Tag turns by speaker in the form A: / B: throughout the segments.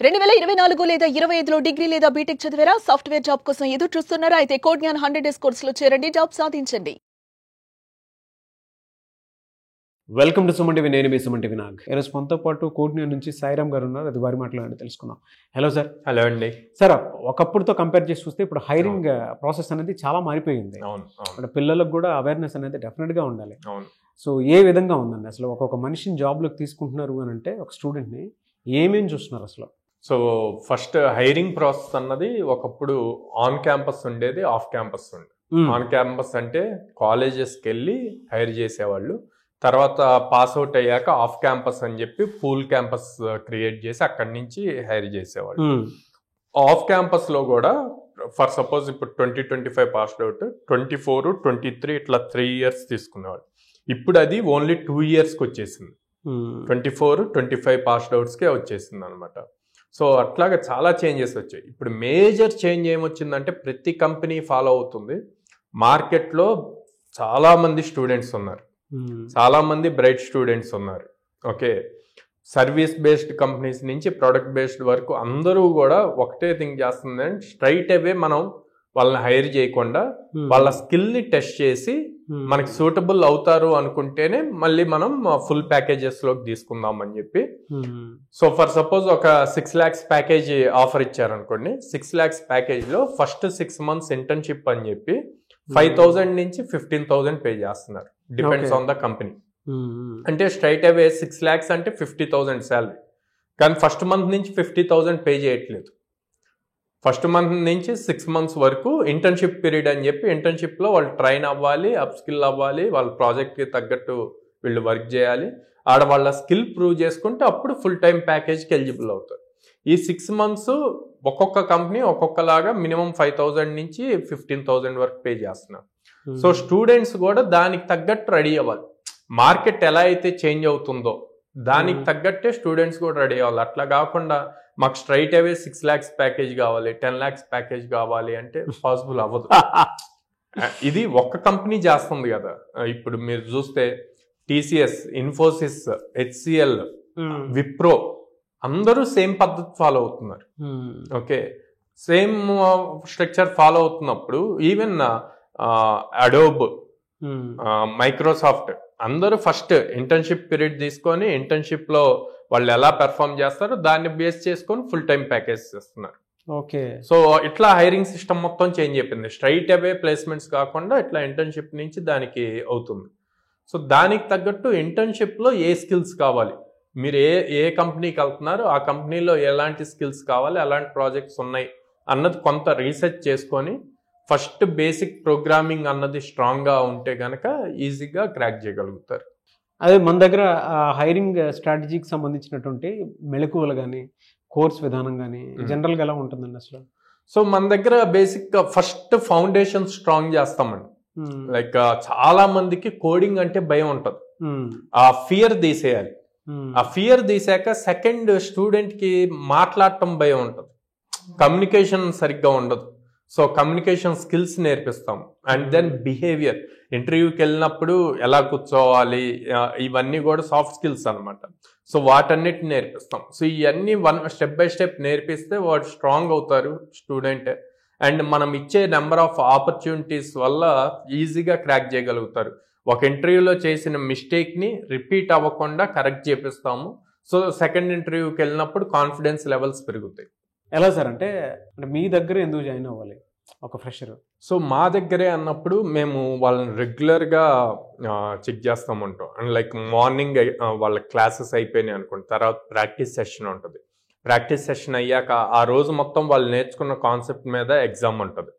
A: 2024 లేదా 25లో డిగ్రీ లేదా బీటెక్ చదివారా? సాఫ్ట్వేర్ జాబ్ కోసం ఎదురు చూస్తున్నారా? అయితే కోడ్ జ్ఞాన్ 100 డేస్ కోర్సులో చేరండి, జాబ్ సాధించండి.
B: Welcome to Suman TV. నేను మీ సుమన్ టీవీ నాగ్. ఈరోజు మనతో పాటు కోడ్న్యూర్ నుంచి సాయిరామ్ గారు ఉన్నారు. అది వారి మాట్లాడి తెలుసుకుందాం. Hello sir.
C: హలో అండి.
B: సార్, ఒకప్పుడుతో కంపేర్ చేసి చూస్తే ఇప్పుడు హైరింగ్ ప్రాసెస్ అనేది చాలా మారిపోయింది. అంటే పిల్లలకు కూడా అవేర్నెస్ అనేది డెఫినెట్గా ఉండాలి. సో ఏ విధంగా ఉందండి అసలు? ఒక్కొక్క మనిషిని జాబ్లోకి తీసుకుంటున్నారు అని అంటే ఒక స్టూడెంట్ని ఏమేమి చూస్తున్నారు అసలు?
C: సో ఫస్ట్ హైరింగ్ ప్రాసెస్ అన్నది ఒకప్పుడు ఆన్ క్యాంపస్ ఉండేది, ఆఫ్ క్యాంపస్ ఉండేది. ఆన్ క్యాంపస్ అంటే కాలేజెస్కి వెళ్ళి హైర్ చేసేవాళ్ళు. తర్వాత పాస్ అవుట్ అయ్యాక ఆఫ్ క్యాంపస్ అని చెప్పి పూల్ క్యాంపస్ క్రియేట్ చేసి అక్కడి నుంచి హైర్ చేసేవాళ్ళు. ఆఫ్ క్యాంపస్లో కూడా ఫర్ సపోజ్ ఇప్పుడు 2025 పాస్డ్ అవుట్, 24, 23 ఇట్లా 3 years తీసుకునేవాళ్ళు. ఇప్పుడు అది ఓన్లీ 2 yearsకి వచ్చేసింది. 24, 25 పాస్డ్ అవుట్స్కే వచ్చేసింది అనమాట. సో అట్లాగా చాలా చేంజెస్ వచ్చాయి. ఇప్పుడు మేజర్ చేంజ్ ఏమొచ్చిందంటే ప్రతి కంపెనీ ఫాలో అవుతుంది. మార్కెట్లో చాలామంది స్టూడెంట్స్ ఉన్నారు, చాలామంది బ్రైట్ స్టూడెంట్స్ ఉన్నారు. ఓకే, సర్వీస్ బేస్డ్ కంపెనీస్ నుంచి ప్రొడక్ట్ బేస్డ్ వరకు అందరూ కూడా ఒకటే థింక్ చేస్తుందంటే స్ట్రైట్ అవే మనం వాళ్ళని హైర్ చేయకుండా వాళ్ళ స్కిల్ని టెస్ట్ చేసి మనకి సూటబుల్ అవుతారు అనుకుంటేనే మళ్ళీ మనం ఫుల్ ప్యాకేజెస్లోకి తీసుకుందాం అని చెప్పి. సో ఫర్ సపోజ్ ఒక 6 lakhs ప్యాకేజ్ ఆఫర్ ఇచ్చారనుకోండి. 6 lakhs ప్యాకేజ్లో ఫస్ట్ 6 months ఇంటర్న్షిప్ అని చెప్పి 5,000 నుంచి 15,000 పే చేస్తున్నారు, డిపెండ్స్ ఆన్ ద కంపెనీ. అంటే స్ట్రైట్ అవే 6 lakhs అంటే 50,000 శాలరీ, కానీ ఫస్ట్ మంత్ నుంచి 50,000 పే చేయట్లేదు. ఫస్ట్ మంత్ నుంచి 6 months వరకు ఇంటర్న్షిప్ పీరియడ్ అని చెప్పి ఇంటర్న్షిప్లో వాళ్ళు ట్రైన్ అవ్వాలి, అప్ స్కిల్ అవ్వాలి, వాళ్ళ ప్రాజెక్ట్కి తగ్గట్టు వీళ్ళు వర్క్ చేయాలి. ఆడ వాళ్ళ స్కిల్ ప్రూవ్ చేసుకుంటే అప్పుడు ఫుల్ టైం ప్యాకేజ్కి ఎలిజిబుల్ అవుతారు. ఈ 6 months ఒక్కొక్క కంపెనీ ఒక్కొక్కలాగా మినిమం 5,000 నుంచి 15,000 వరకు పే చేస్తున్నారు. సో స్టూడెంట్స్ కూడా దానికి తగ్గట్టు రెడీ అవ్వాలి. మార్కెట్ ఎలా అయితే చేంజ్ అవుతుందో దానికి తగ్గట్టే స్టూడెంట్స్ కూడా రెడీ అవ్వాలి. అట్లా కాకుండా మాకు స్ట్రైట్ అవే 6 lakhs ప్యాకేజ్ కావాలి, 10 lakhs ప్యాకేజ్ కావాలి అంటే పాసిబుల్ అవ్వదు. ఇది ఒక్క కంపెనీ చేస్తుంది కదా. ఇప్పుడు మీరు చూస్తే టీసీఎస్, ఇన్ఫోసిస్, హెచ్సిఎల్, విప్రో అందరూ సేమ్ పద్ధతి ఫాలో అవుతున్నారు. ఓకే, సేమ్ స్ట్రక్చర్ ఫాలో అవుతున్నప్పుడు ఈవెన్ అడోబ్, మైక్రోసాఫ్ట్ అందరూ ఫస్ట్ ఇంటర్న్షిప్ పీరియడ్ తీసుకొని ఇంటర్న్షిప్లో వాళ్ళు ఎలా పెర్ఫామ్ చేస్తారో దాన్ని బేస్ చేసుకొని ఫుల్ టైం ప్యాకేజ్ చేస్తున్నారు.
B: ఓకే,
C: సో ఇట్లా హైరింగ్ సిస్టమ్ మొత్తం చేంజ్ అయిపోయింది. స్ట్రైట్ అవే ప్లేస్మెంట్స్ కాకుండా ఇట్లా ఇంటర్న్షిప్ నుంచి దానికి అవుతుంది. సో దానికి తగ్గట్టు ఇంటర్న్షిప్లో ఏ స్కిల్స్ కావాలి, మీరు ఏ కంపెనీకి వెళ్తున్నారు, ఆ కంపెనీలో ఎలాంటి స్కిల్స్ కావాలి, ఎలాంటి ప్రాజెక్ట్స్ ఉన్నాయి అన్నది కొంత రీసెర్చ్ చేసుకొని ఫస్ట్ బేసిక్ ప్రోగ్రామింగ్ అన్నది స్ట్రాంగ్గా ఉంటే కనుక ఈజీగా క్రాక్ చేయగలుగుతారు.
B: అదే మన దగ్గర హైరింగ్ స్ట్రాటజీకి సంబంధించినటువంటి మెళకువలు కానీ కోర్స్ విధానం కానీ జనరల్గా ఎలా ఉంటుందండి అసలు?
C: సో మన దగ్గర బేసిక్గా ఫస్ట్ ఫౌండేషన్ స్ట్రాంగ్ చేస్తామండి. లైక్ చాలా మందికి కోడింగ్ అంటే భయం ఉంటుంది, ఆ ఫియర్ తీసేయాలి. ఆ ఫియర్ తీసాక సెకండ్ స్టూడెంట్కి మాట్లాడటం భయం ఉంటుంది, కమ్యూనికేషన్ సరిగ్గా ఉండదు. సో కమ్యూనికేషన్ స్కిల్స్ నేర్పిస్తాం. అండ్ దెన్ బిహేవియర్, ఇంటర్వ్యూకి వెళ్ళినప్పుడు ఎలా కూర్చోవాలి, ఇవన్నీ కూడా సాఫ్ట్ స్కిల్స్ అనమాట. సో వాటన్నిటిని నేర్పిస్తాం. సో ఇవన్నీ స్టెప్ బై స్టెప్ నేర్పిస్తే వాడు స్ట్రాంగ్ అవుతారు స్టూడెంట్. అండ్ మనం ఇచ్చే నెంబర్ ఆఫ్ ఆపర్చునిటీస్ వల్ల ఈజీగా క్రాక్ చేయగలుగుతారు. ఒక ఇంటర్వ్యూలో చేసిన మిస్టేక్ని రిపీట్ అవ్వకుండా కరెక్ట్ చేపిస్తాము. సో సెకండ్ ఇంటర్వ్యూకి వెళ్ళినప్పుడు కాన్ఫిడెన్స్ లెవెల్స్ పెరుగుతాయి.
B: ఎలా సార్? అంటే మీ దగ్గర ఎందుకు జాయిన్ అవ్వాలి ఒక ఫ్రెషర్?
C: సో మా దగ్గరే అన్నప్పుడు మేము వాళ్ళని రెగ్యులర్గా చెక్ చేస్తామంటాం. అండ్ లైక్ మార్నింగ్ వాళ్ళ క్లాసెస్ అయిపోయినాయి అనుకోండి, తర్వాత ప్రాక్టీస్ సెషన్ ఉంటుంది. ప్రాక్టీస్ సెషన్ అయ్యాక ఆ రోజు మొత్తం వాళ్ళు నేర్చుకున్న కాన్సెప్ట్ మీద ఎగ్జామ్ ఉంటుంది.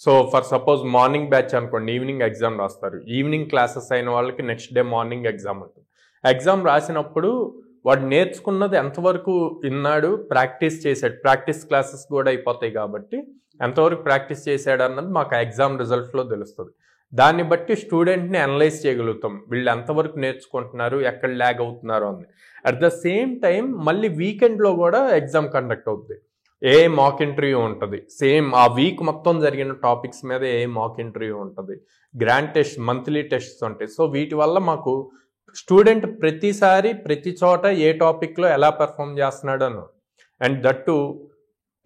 C: So for suppose morning batch అనుకోండి, ఈవినింగ్ ఎగ్జామ్ రాస్తారు. ఈవినింగ్ క్లాసెస్ అయిన వాళ్ళకి నెక్స్ట్ డే మార్నింగ్ ఎగ్జామ్ ఉంటుంది. ఎగ్జామ్ రాసినప్పుడు వాడు నేర్చుకున్నది ఎంతవరకు విన్నాడు, ప్రాక్టీస్ చేశాడు, ప్రాక్టీస్ క్లాసెస్ కూడా అయిపోతాయి కాబట్టి ఎంతవరకు ప్రాక్టీస్ చేశాడు అన్నది మాకు ఎగ్జామ్ రిజల్ట్లో తెలుస్తుంది. దాన్ని బట్టి స్టూడెంట్ని అనలైజ్ చేయగలుగుతాం, వీళ్ళు ఎంతవరకు నేర్చుకుంటున్నారు, ఎక్కడ ల్యాగ్ అవుతున్నారు అని. అట్ ద సేమ్ టైం మళ్ళీ వీకెండ్లో కూడా ఎగ్జామ్ కండక్ట్ అవుతుంది. ఏ మాక్ ఇంటర్వ్యూ ఉంటుంది, సేమ్ ఆ వీక్ మొత్తం జరిగిన టాపిక్స్ మీద ఏ మాక్ ఇంటర్వ్యూ ఉంటుంది, గ్రాండ్ టెస్ట్, మంత్లీ టెస్ట్స్ ఉంటాయి. సో వీటి వల్ల మాకు స్టూడెంట్ ప్రతిసారి ప్రతి చోట ఏ టాపిక్లో ఎలా పెర్ఫామ్ చేస్తున్నాడు అని అండ్ దట్ టు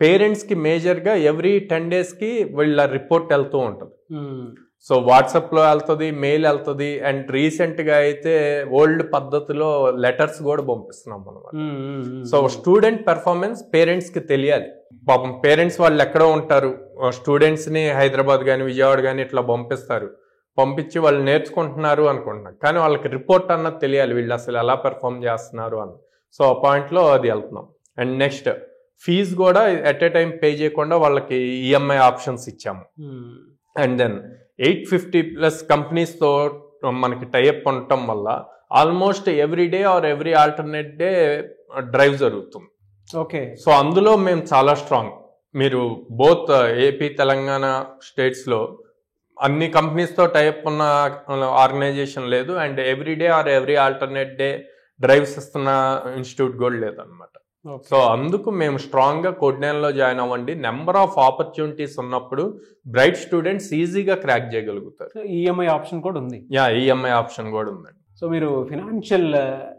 C: పేరెంట్స్కి మేజర్గా ఎవ్రీ 10 daysకి వీళ్ళ రిపోర్ట్ వెళ్తూ ఉంటుంది. సో వాట్సాప్లో వెళ్తుంది, మెయిల్ వెళ్తుంది, అండ్ రీసెంట్గా అయితే ఓల్డ్ పద్ధతిలో లెటర్స్ కూడా పంపిస్తున్నాం అనమాట. సో స్టూడెంట్ పెర్ఫార్మెన్స్ పేరెంట్స్కి తెలియాలి. పాపం పేరెంట్స్ వాళ్ళు ఎక్కడో ఉంటారు, స్టూడెంట్స్ని హైదరాబాద్ కానీ విజయవాడ కానీ ఇట్లా పంపించి వాళ్ళు నేర్చుకుంటున్నారు అనుకుంటున్నారు, కానీ వాళ్ళకి రిపోర్ట్ అన్నది తెలియాలి, వీళ్ళు అసలు ఎలా పెర్ఫామ్ చేస్తున్నారు అని. సో ఆ పాయింట్లో అది వెళ్తున్నాం. అండ్ నెక్స్ట్ ఫీజు కూడా ఎట్ ఏ టైం పే చేయకుండా వాళ్ళకి ఈఎంఐ ఆప్షన్స్ ఇచ్చాము. అండ్ దెన్ 850+ కంపెనీస్తో మనకి టైఅప్ ఉండటం వల్ల almost every day or every alternate day drive జరుగుతుంది.
B: ఓకే.
C: సో అందులో మేము చాలా స్ట్రాంగ్. మీరు బోత్ ఏపీ తెలంగాణ స్టేట్స్లో అన్ని కంపెనీస్తో టైఅప్ ఉన్న ఆర్గనైజేషన్ లేదు, and every day or every alternate day drives ఇస్తున్న ఇన్స్టిట్యూట్ కూడా లేదనమాట. సో అందుకు మేము స్ట్రాంగ్గా కోడ్నేన్లో జాయిన్ అవ్వండి. నెంబర్ ఆఫ్ ఆపర్చునిటీస్ ఉన్నప్పుడు బ్రైట్ స్టూడెంట్స్ ఈజీగా క్రాక్ చేయగలుగుతారు.
B: ఈఎంఐ ఆప్షన్ కూడా ఉంది.
C: ఈఎంఐ ఆప్షన్ కూడా ఉందండి.
B: సో మీరు ఫినాన్షియల్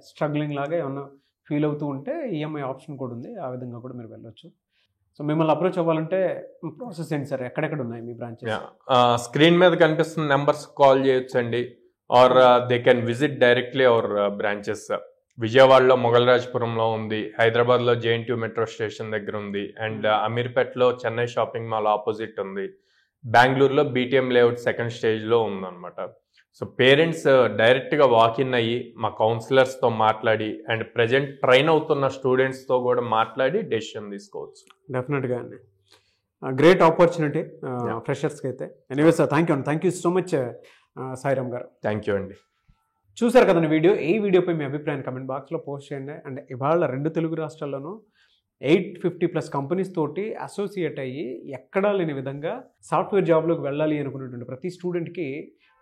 B: స్ట్రగ్లింగ్ లాగా ఏమన్నా ఫీల్ అవుతూ ఉంటే ఈఎంఐ ఆప్షన్ కూడా ఉంది, ఆ విధంగా కూడా మీరు వెళ్ళొచ్చు. సో మిమ్మల్ని అప్రోచ్ అవ్వాలంటే ప్రాసెస్ ఏంటి సార్, ఎక్కడెక్కడ ఉన్నాయి మీ బ్రాంచెస్?
C: స్క్రీన్ మీద కనిపిస్తున్న నెంబర్స్ కాల్ చేయొచ్చండి, or they can visit directly our branches. విజయవాడలో మొగల్రాజ్పురంలో ఉంది, హైదరాబాద్లో JNTU మెట్రో స్టేషన్ దగ్గర ఉంది, అండ్ అమీర్పేట్లో చెన్నై షాపింగ్ మాల్ ఆపోజిట్ ఉంది, బెంగళూరులో BTM లేఅవుట్ 2nd స్టేజ్లో ఉందన్నమాట. సో పేరెంట్స్ డైరెక్ట్గా వాకిన్ అయ్యి మా కౌన్సిలర్స్తో మాట్లాడి అండ్ ప్రజెంట్ ట్రైన్ అవుతున్న స్టూడెంట్స్తో కూడా మాట్లాడి డెసిషన్ తీసుకోవచ్చు.
B: డెఫినెట్గా అండి, గ్రేట్ ఆపర్చునిటీ ఫ్రెషర్స్కి అయితే. Anyway sir, thank you so much Sairam garu.
C: Thank you అండి.
B: చూసారు కదండి వీడియో. ఈ వీడియోపై మీ అభిప్రాయాన్ని కమెంట్ బాక్స్లో పోస్ట్ చేయండి. అండ్ ఇవాళ 2 తెలుగు రాష్ట్రాల్లోనూ 850+ కంపెనీస్ తోటి అసోసియేట్ అయ్యి ఎక్కడా లేని విధంగా సాఫ్ట్వేర్ జాబ్లోకి వెళ్ళాలి అనుకున్నటువంటి ప్రతి స్టూడెంట్కి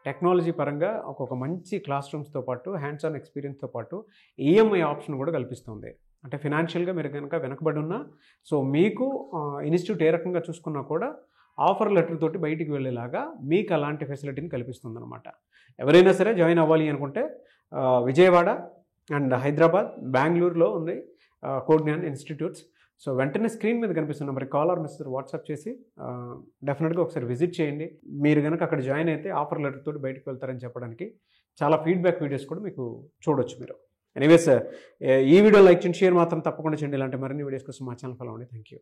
B: టెక్నాలజీ పరంగా ఒక మంచి క్లాస్ రూమ్స్తో పాటు హ్యాండ్స్ ఆన్ ఎక్స్పీరియన్స్తో పాటు ఈఎంఐ ఆప్షన్ కూడా కల్పిస్తుంది. అంటే ఫినాన్షియల్గా మీరు కనుక వెనకబడి ఉన్నా, సో మీకు ఇన్స్టిట్యూట్ ఏ రకంగా చూసుకున్నా కూడా ఆఫర్ లెటర్ తోటి బయటికి వెళ్ళేలాగా మీకు అలాంటి ఫెసిలిటీని కల్పిస్తుంది అనమాట. ఎవరైనా సరే జాయిన్ అవ్వాలి అనుకుంటే విజయవాడ అండ్ హైదరాబాద్, బెంగళూరులో ఉంది కోడ్న్యాన్ ఇన్స్టిట్యూట్స్. సో వెంటనే స్క్రీన్ మీద కనిపిస్తున్న నెంబర్కి కాల్ ఆర్ మెసేజ్ వాట్సాప్ చేసి డెఫినెట్గా ఒకసారి విజిట్ చేయండి. మీరు కనుక అక్కడ జాయిన్ అయితే ఆఫర్ లెటర్ తోటి బయటకు వెళ్తారని చెప్పడానికి చాలా ఫీడ్బ్యాక్ వీడియోస్ కూడా మీకు చూడొచ్చు మీరు. ఎనీవేస్, ఈ వీడియో లైక్ చేయండి, షేర్ మాత్రం తప్పకుండా చేయండి. ఇలాంటి మరిన్ని వీడియోస్ కోసం మా ఛానల్ ఫాలో అవ్వండి. Thank you.